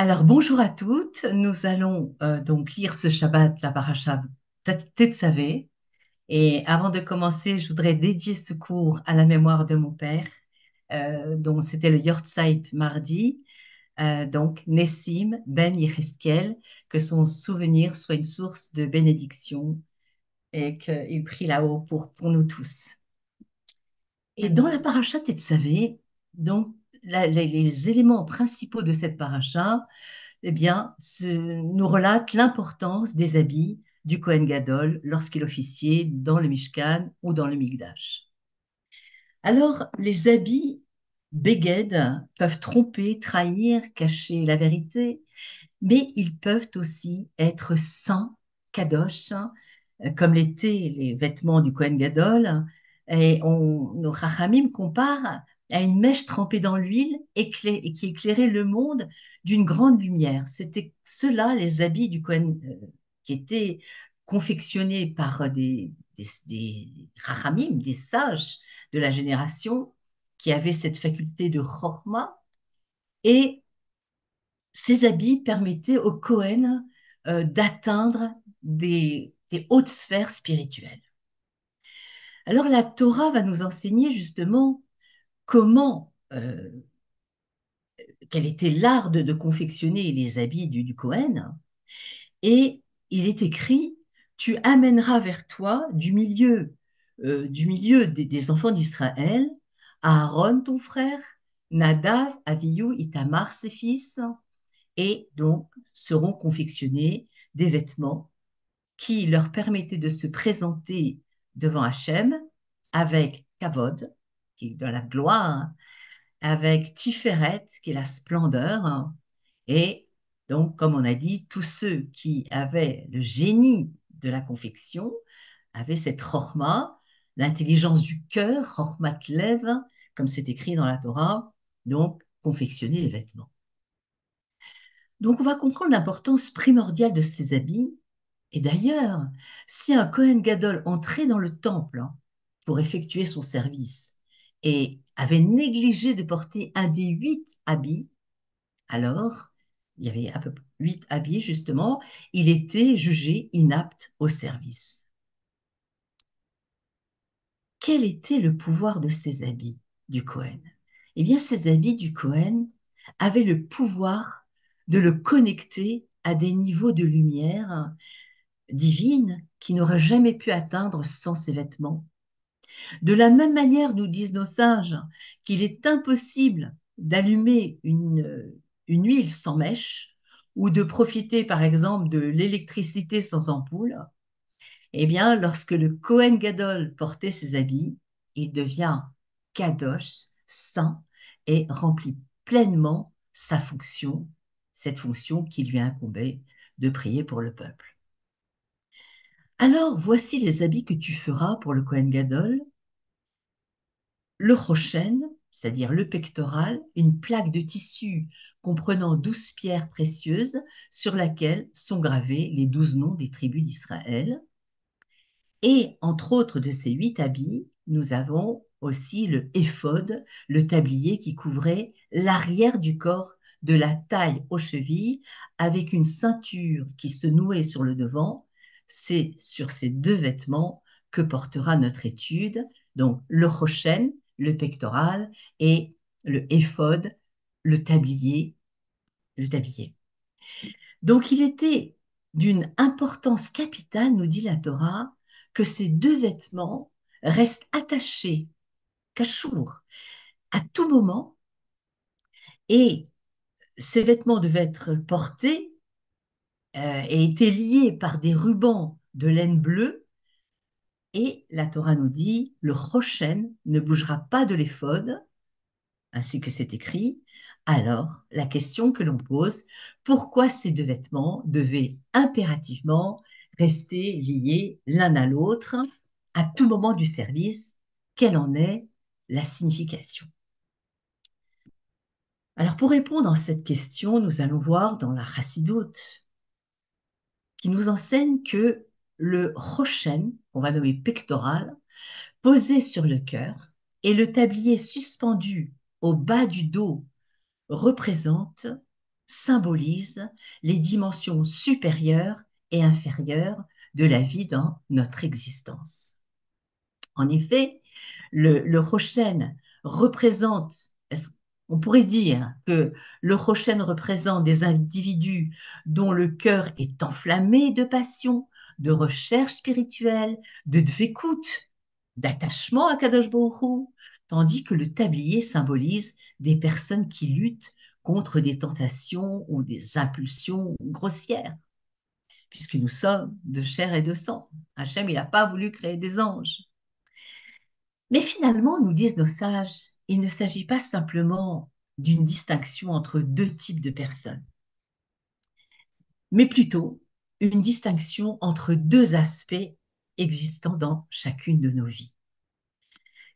Alors, bonjour à toutes. Nous allons donc lire ce Shabbat, la paracha Tetzavé. Et avant de commencer, je voudrais dédier ce cours à la mémoire de mon père, dont c'était le Yortzeit mardi, donc Nessim Ben Yecheskel, que son souvenir soit une source de bénédiction et qu'il prie là-haut pour nous tous. Et dans la Amen. paracha Tetzavé, donc les éléments principaux de cette paracha, eh bien, nous relate l'importance des habits du Kohen Gadol lorsqu'il officiait dans le Mishkan ou dans le Mikdash. Alors, les habits Beged peuvent tromper, trahir, cacher la vérité, mais ils peuvent aussi être saints, kadosh, comme l'étaient les vêtements du Kohen Gadol. Et nos Chachamim comparent à une mèche trempée dans l'huile et qui éclairait le monde d'une grande lumière. C'était ceux-là, les habits du Kohen, qui étaient confectionnés par des Chachamim, des sages de la génération, qui avaient cette faculté de chorma. Et ces habits permettaient au Cohen d'atteindre des hautes sphères spirituelles. Alors la Torah va nous enseigner justement comment, quel était l'art de confectionner les habits du Cohen. Et il est écrit, tu amèneras vers toi du milieu des enfants d'Israël, Aaron ton frère, Nadav, Avihu, Itamar ses fils, et donc seront confectionnés des vêtements qui leur permettaient de se présenter devant Hachem avec Kavod, qui est de la gloire, avec Tiferet, qui est la splendeur, et donc, comme on a dit, tous ceux qui avaient le génie de la confection avaient cette chorma, l'intelligence du cœur, chormat lev, comme c'est écrit dans la Torah, donc confectionner les vêtements. Donc, on va comprendre l'importance primordiale de ces habits. Et d'ailleurs, si un Kohen Gadol entrait dans le temple pour effectuer son service et avait négligé de porter un des 8 habits, alors, il y avait à peu près 8 habits justement, il était jugé inapte au service. Quel était le pouvoir de ces habits du Kohen? Eh bien, ces habits du Kohen avaient le pouvoir de le connecter à des niveaux de lumière divine qu'il n'aurait jamais pu atteindre sans ses vêtements. De la même manière, nous disent nos sages qu'il est impossible d'allumer une huile sans mèche ou de profiter, par exemple, de l'électricité sans ampoule. Eh bien, lorsque le Kohen Gadol portait ses habits, il devient kadosh, saint, et remplit pleinement sa fonction, cette fonction qui lui incombait de prier pour le peuple. Alors, voici les habits que tu feras pour le Kohen Gadol. Le rochen, c'est-à-dire le pectoral, une plaque de tissu comprenant 12 pierres précieuses sur laquelle sont gravés les 12 noms des tribus d'Israël. Et entre autres de ces 8 habits, nous avons aussi le éphod, le tablier qui couvrait l'arrière du corps de la taille aux chevilles, avec une ceinture qui se nouait sur le devant. C'est sur ces 2 vêtements que portera notre étude, donc le rochen, le pectoral, et le éphod, le tablier, le tablier. Donc il était d'une importance capitale, nous dit la Torah, que ces 2 vêtements restent attachés, cachour, à tout moment, et ces vêtements devaient être portés et étaient liés par des rubans de laine bleue, et la Torah nous dit, le rochen ne bougera pas de l'éphod, ainsi que c'est écrit. Alors, la question que l'on pose, pourquoi ces 2 vêtements devaient impérativement rester liés l'un à l'autre à tout moment du service? Quelle en est la signification? Alors, pour répondre à cette question, nous allons voir dans la Chassidoute, qui nous enseigne que le rochen, qu'on va nommer pectoral, posé sur le cœur, et le tablier suspendu au bas du dos représente symbolise les dimensions supérieures et inférieures de la vie dans notre existence. En effet, le Rochen représente, on pourrait dire que le Rochen représente des individus dont le cœur est enflammé de passion, de recherche spirituelle, de dvékout, d'attachement à Kadosh Baruch Hu, tandis que le tablier symbolise des personnes qui luttent contre des tentations ou des impulsions grossières, puisque nous sommes de chair et de sang. Hachem, il n'a pas voulu créer des anges. Mais finalement, nous disent nos sages, il ne s'agit pas simplement d'une distinction entre deux types de personnes, mais plutôt une distinction entre deux aspects existant dans chacune de nos vies.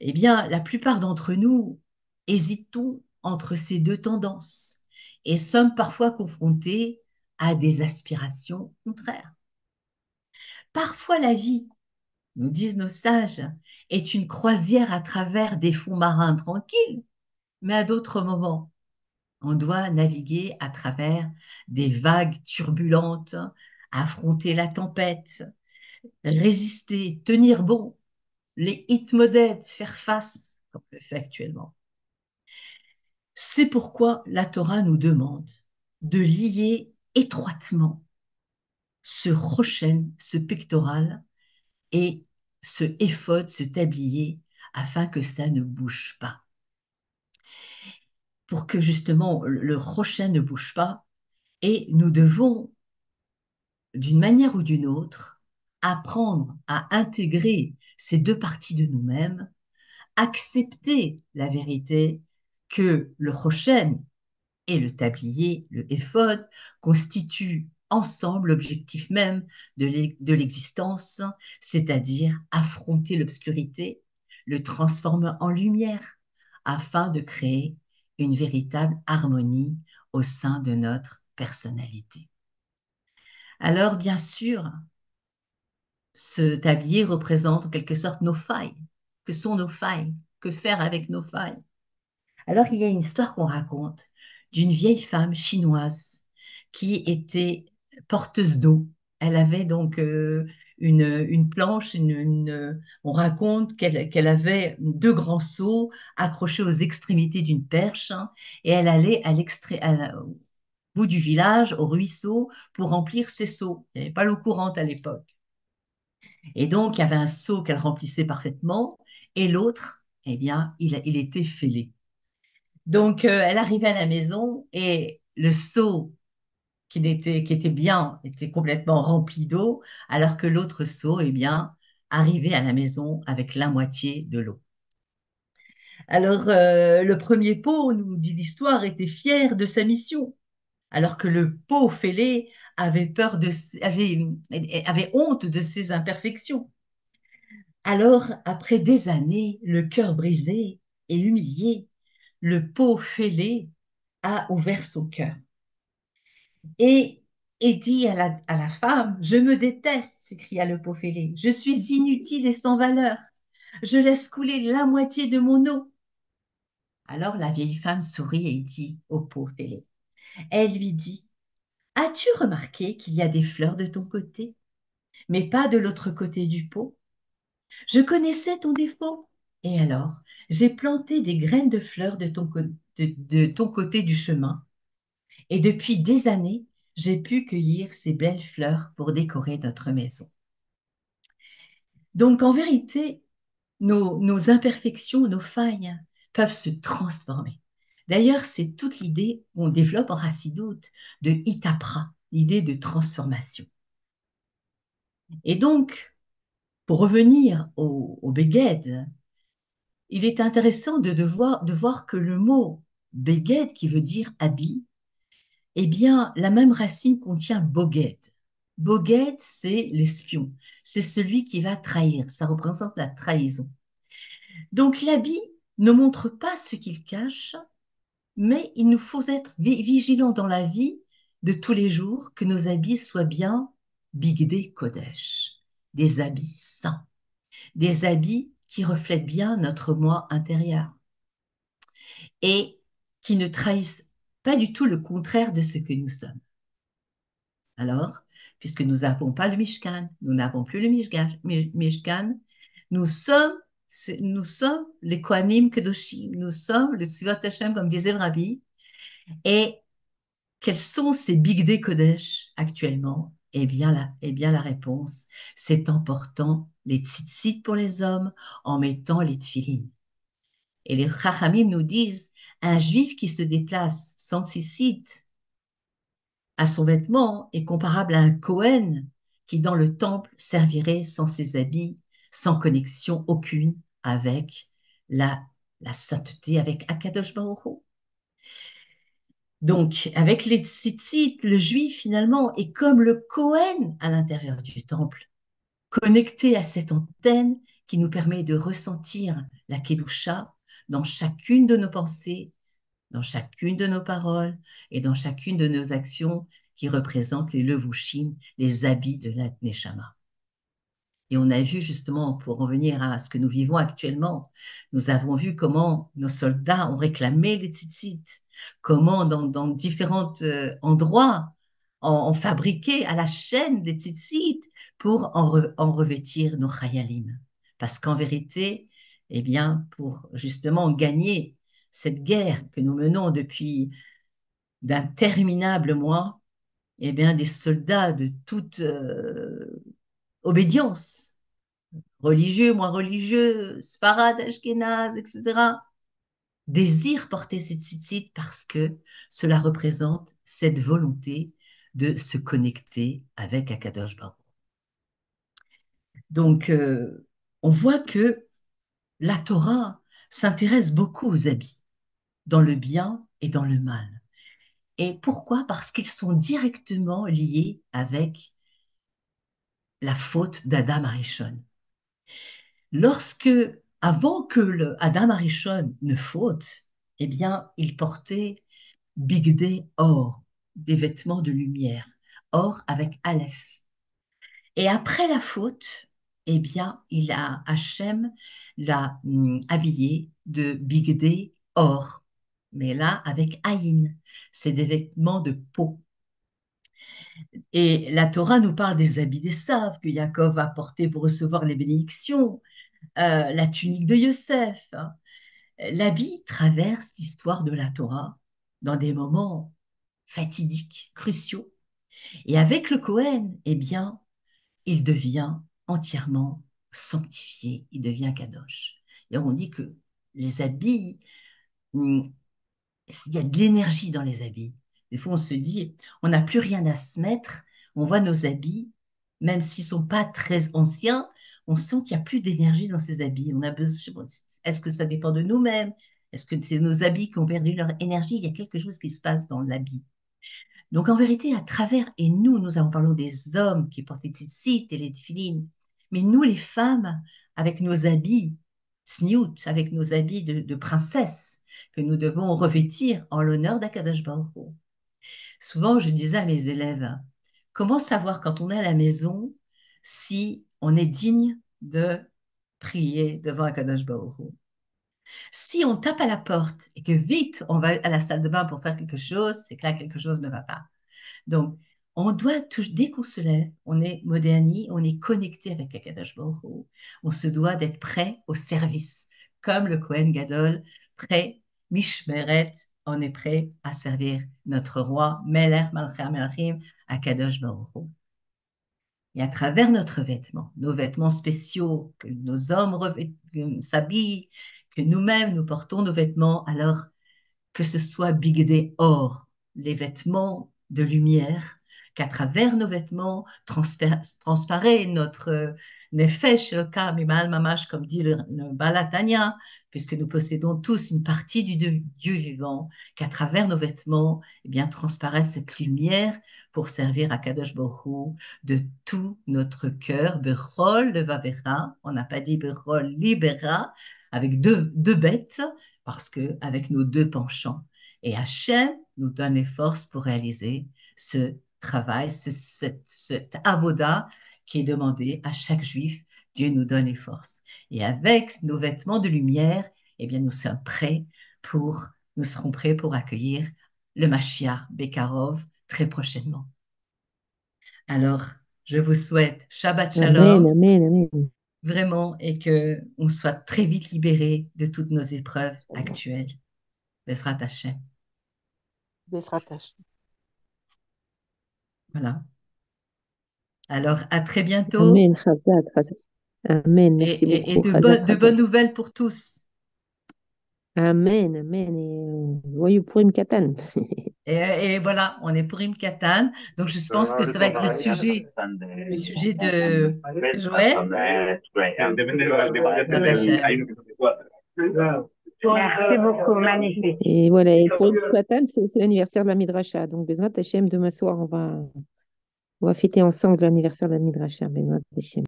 Eh bien, la plupart d'entre nous hésitons entre ces deux tendances et sommes parfois confrontés à des aspirations contraires. Parfois, la vie, nous disent nos sages, est une croisière à travers des fonds marins tranquilles, mais à d'autres moments, on doit naviguer à travers des vagues turbulentes, affronter la tempête, résister, tenir bon, les hitmoded, faire face, comme on le fait actuellement. C'est pourquoi la Torah nous demande de lier étroitement ce rochen, ce pectoral, et ce éphod, ce tablier, afin que ça ne bouge pas. Pour que justement le rochen ne bouge pas, et nous devons, d'une manière ou d'une autre, apprendre à intégrer ces deux parties de nous-mêmes, accepter la vérité que le rochen et le tablier, le éphod, constituent ensemble l'objectif même de l'existence, c'est-à-dire affronter l'obscurité, le transformer en lumière, afin de créer une véritable harmonie au sein de notre personnalité. Alors, bien sûr, ce tablier représente en quelque sorte nos failles. Que sont nos failles? Que faire avec nos failles? Alors, il y a une histoire qu'on raconte d'une vieille femme chinoise qui était porteuse d'eau. Elle avait donc une planche, on raconte qu'elle avait deux grands seaux accrochés aux extrémités d'une perche, hein, et elle allait au bout du village, au ruisseau, pour remplir ses seaux. Il n'y avait pas l'eau courante à l'époque. Et donc, il y avait un seau qu'elle remplissait parfaitement, et l'autre, eh bien, il était fêlé. Donc, elle arrivait à la maison et le seau qui était bien était complètement rempli d'eau, alors que l'autre seau, eh bien, arrivait à la maison avec la moitié de l'eau. Alors, le premier pot, nous dit l'histoire, était fier de sa mission, alors que le pot fêlé avait honte de ses imperfections. Alors, après des années, le cœur brisé et humilié, le pot fêlé a ouvert son cœur et, et dit à la femme, je me déteste, s'écria le pot fêlé, je suis inutile et sans valeur, je laisse couler la moitié de mon eau. Alors la vieille femme sourit et dit au pot fêlé, elle lui dit, as-tu remarqué qu'il y a des fleurs de ton côté, mais pas de l'autre côté du pot? Je connaissais ton défaut. Et alors, j'ai planté des graines de fleurs de ton côté du chemin. Et depuis des années, j'ai pu cueillir ces belles fleurs pour décorer notre maison. Donc, en vérité, nos imperfections, nos failles peuvent se transformer. D'ailleurs, c'est toute l'idée qu'on développe en Chassidoute de Hitapra, l'idée de transformation. Et donc, pour revenir au Beged, il est intéressant de voir que le mot Beged, qui veut dire habit, eh bien, la même racine contient Boged. Boged, c'est l'espion, c'est celui qui va trahir, ça représente la trahison. Donc l'habit ne montre pas ce qu'il cache, mais il nous faut être vigilants dans la vie de tous les jours, que nos habits soient bien Bigdé Kodesh, des habits saints, des habits qui reflètent bien notre moi intérieur et qui ne trahissent pas du tout le contraire de ce que nous sommes. Alors, puisque nous n'avons pas le Mishkan, nous n'avons plus le Mishkan, nous sommes, nous sommes les Kohanim Kedoshim, nous sommes le Tzivot Hashem, comme disait le Rabbi. Et quels sont ces Bigdei Kodesh actuellement? Eh bien, la réponse, c'est en portant les tzitzit pour les hommes, en mettant les tfilines. Et les Chachamim nous disent, un juif qui se déplace sans tzitzit à son vêtement est comparable à un Kohen qui, dans le temple, servirait sans ses habits, sans connexion aucune avec la, la sainteté, avec Akadosh Baruch Hu. Donc, avec les tzitzit, le juif, finalement, est comme le Kohen à l'intérieur du temple, connecté à cette antenne qui nous permet de ressentir la Kedusha dans chacune de nos pensées, dans chacune de nos paroles et dans chacune de nos actions qui représentent les levushim, les habits de la Neshama. Et on a vu justement, pour revenir à ce que nous vivons actuellement, nous avons vu comment nos soldats ont réclamé les tzitzit, comment dans différents endroits on fabriqué à la chaîne des tzitzit pour en revêtir nos chayalim. Parce qu'en vérité, eh bien, pour justement gagner cette guerre que nous menons depuis d'interminables mois, eh bien, des soldats de toute obédience, religieux, moins religieux, Sfarad, Ashkenaz, etc., désirent porter cette tzitzit parce que cela représente cette volonté de se connecter avec Akadosh Baruch. Donc, on voit que la Torah s'intéresse beaucoup aux habits, dans le bien et dans le mal. Et pourquoi? Parce qu'ils sont directement liés avec la faute d'Adam Arishon. Lorsque, avant que Adam Arishon ne faute, eh bien, il portait bigdei or, des vêtements de lumière, or avec Aleph. Et après la faute, eh bien, Hachem l'a habillé de bigdei or, mais là avec Aïn, c'est des vêtements de peau. Et la Torah nous parle des habits des saves que Yaakov a portés pour recevoir les bénédictions, la tunique de Yosef. Hein. L'habit traverse l'histoire de la Torah dans des moments fatidiques, cruciaux. Et avec le Cohen, eh bien, il devient entièrement sanctifié, il devient kadosh. Et on dit que les habits, hum, il y a de l'énergie dans les habits. Des fois, on se dit, on n'a plus rien à se mettre, on voit nos habits, même s'ils ne sont pas très anciens, on sent qu'il n'y a plus d'énergie dans ces habits. On a besoin, est-ce que ça dépend de nous-mêmes? Est-ce que c'est nos habits qui ont perdu leur énergie? Il y a quelque chose qui se passe dans l'habit. Donc, en vérité, à travers, et nous avons parlé des hommes qui portent les tzitzit et les tefillines, mais nous, les femmes, avec nos habits, sniout, avec nos habits de princesse, que nous devons revêtir en l'honneur d'Akadosh Baruch Hu. Souvent, je disais à mes élèves, comment savoir quand on est à la maison si on est digne de prier devant Akadosh Baruch Hu? Si on tape à la porte et que vite on va à la salle de bain pour faire quelque chose, c'est que là, quelque chose ne va pas. Donc, on doit, dès qu'on se lève, on est moderni, on est connecté avec Akadosh Baruch Hu. On se doit d'être prêt au service, comme le Kohen Gadol, prêt, Mishmeret, on est prêt à servir notre roi, Melech Malchei Melachim, Akadosh Baruch Hu. Et à travers notre vêtement, nos vêtements spéciaux, que nos hommes s'habillent, que nous-mêmes nous portons nos vêtements, alors que ce soit bigdei or, les vêtements de lumière, qu'à travers nos vêtements transparaît notre nefesh elokah mimal mamash, comme dit le Balatania, puisque nous possédons tous une partie du Dieu vivant, qu'à travers nos vêtements, eh bien, transparaît cette lumière pour servir à Kadosh Baruch Hu de tout notre cœur, Bechol levavera, on n'a pas dit Bechol libera, avec deux bêtes, parce que avec nos deux penchants. Et Hachem nous donne les forces pour réaliser ce travail, cette avoda qui est demandé à chaque juif. Dieu nous donne les forces. Et avec nos vêtements de lumière, eh bien, nous serons prêts pour accueillir le Mashiach Bekarov très prochainement. Alors, je vous souhaite Shabbat Amen, Shalom, amen, amen. vraiment, et que on soit très vite libérés de toutes nos épreuves actuelles. Bezrat Hashem. Bezrat Hashem. Voilà. Alors, à très bientôt Amen, Chazak, Chazak. Amen, et, merci et beaucoup, de, Chazak, de bonnes Chazak. nouvelles pour tous. Amen, amen. Et voyou pour une katane. Et voilà, on est pour Im Katan. Donc, je pense que ça va être le sujet de Joël. Bezrat Hashem. Merci beaucoup, magnifique. Et voilà, et pour une katane, c'est aussi l'anniversaire de la Midrasha. Donc, Bezrat Hashem, demain soir, on va fêter ensemble l'anniversaire de la Midrasha. Bezrat Hashem.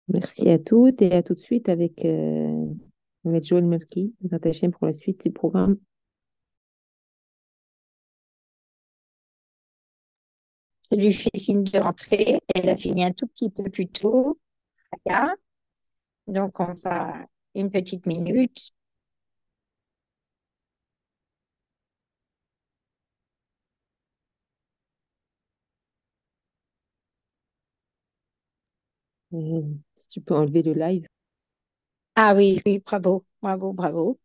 Merci à toutes et à tout de suite avec Joël Melki. Bezrat Hashem pour la suite du programme. Je lui fais signe de rentrer. Elle a fini un tout petit peu plus tôt. Là. Donc, on va une petite minute. Si tu peux enlever le live. Ah oui, oui, bravo, bravo, bravo.